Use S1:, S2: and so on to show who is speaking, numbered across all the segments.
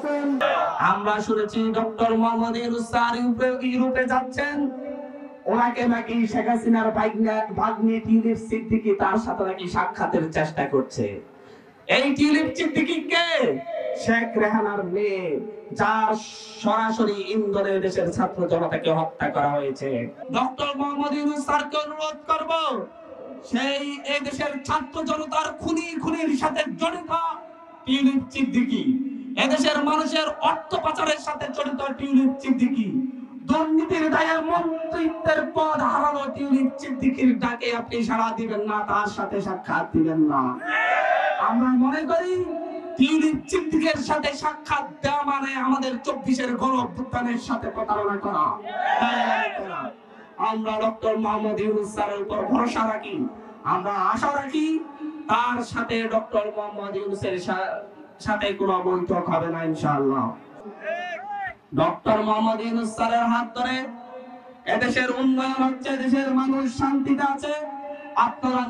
S1: আছেন? আমরা শুনেছি ডক্টর মোহাম্মদ ইউনূস স্যার ইউরোপে যাচ্ছেন, ওনাকে নাকি শেখ হাসিনার ভাগ্নে টিউলিপ সিদ্দিকী তার সাথে নাকি সাক্ষাতের চেষ্টা করছে। এই টিউলিপ সিদ্দিকী কে? শেখ রেহানার মেয়ে, যার সরাসরি ইন্ধনে দেশের ছাত্র জনতাকে হত্যা করা হয়েছে। ডক্টর মোহাম্মদ ইউনূস স্যারকে অনুরোধ করব, সেই এই দেশের ছাত্র জনতার খুনির সাথে জড়িত টিউলিপ সিদ্দিকী, এদেশের মানুষের অর্থ পাচারের সাথে জড়িত টিউলিপ সিদ্দিকী, দুর্নীতির দায়ে মন্ত্রিত্বের পদ হারানো টিউলিপ সিদ্দিকীর ডাকে আপনি সাড়া দিবেন না, তার সাথে সাক্ষাৎ দিবেন না। আমরা মনে করি টিউলিপ সিদ্দিকীর সাথে সাক্ষাৎ দেওয়া মানে আমাদের 24-এর গণঅভ্যুত্থানের সাথে প্রতারণা করা। আমরা ডক্টর মোহাম্মদ ইউনূস স্যারের উপর ভরসা রাখি, আমরা আশা রাখি তার সাথে ডক্টর মোহাম্মদ ইউনূসের সাথে কোনো বৈঠক হবে না ইনশাআল্লাহ। ডক্টর মোহাম্মদ ইউনূস স্যারের হাত ধরে এদেশের উন্নয়ন হচ্ছে, দেশের মানুষ শান্তিতে আছে। আপনারা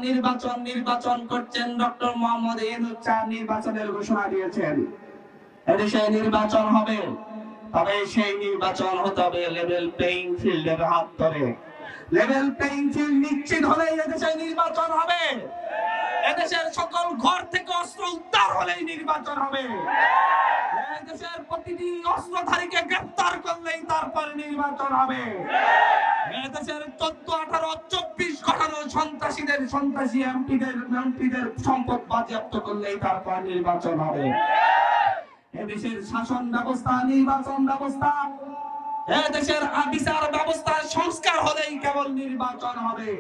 S1: নির্বাচন করছেন, ডক্টর মোহাম্মদ ইউনূস স্যার নির্বাচনের ঘোষণা দিয়েছেন, এদেশে নির্বাচন হবে, তবে সেই নির্বাচন হতে হবে লেভেল প্লেইং ফিল্ডের হাত ধরে। লেভেল প্লেইং ফিল্ড নিশ্চিত হলেই এদেশে নির্বাচন হবে, এদেশের সকল ঘর থেকে অস্ত্র উদ্ধার হলেই নির্বাচন হবে, এদেশের প্রতিটি অস্ত্রধারীকে গ্রেফতার করলেই তারপরে নির্বাচন হবে, এদেশের 14, 18, 24 ঘটানো সন্ত্রাসী এমপিদের সম্পদ বাজেয়াপ্ত করলেই তারপর নির্বাচন হবে। এদেশের শাসন ব্যবস্থা, নির্বাচন ব্যবস্থা, এদেশের বিচার ব্যবস্থার সংস্কার হলেই কেবল নির্বাচন হবে,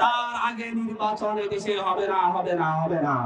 S1: তার আগে নির্বাচন এদেশে হবে না।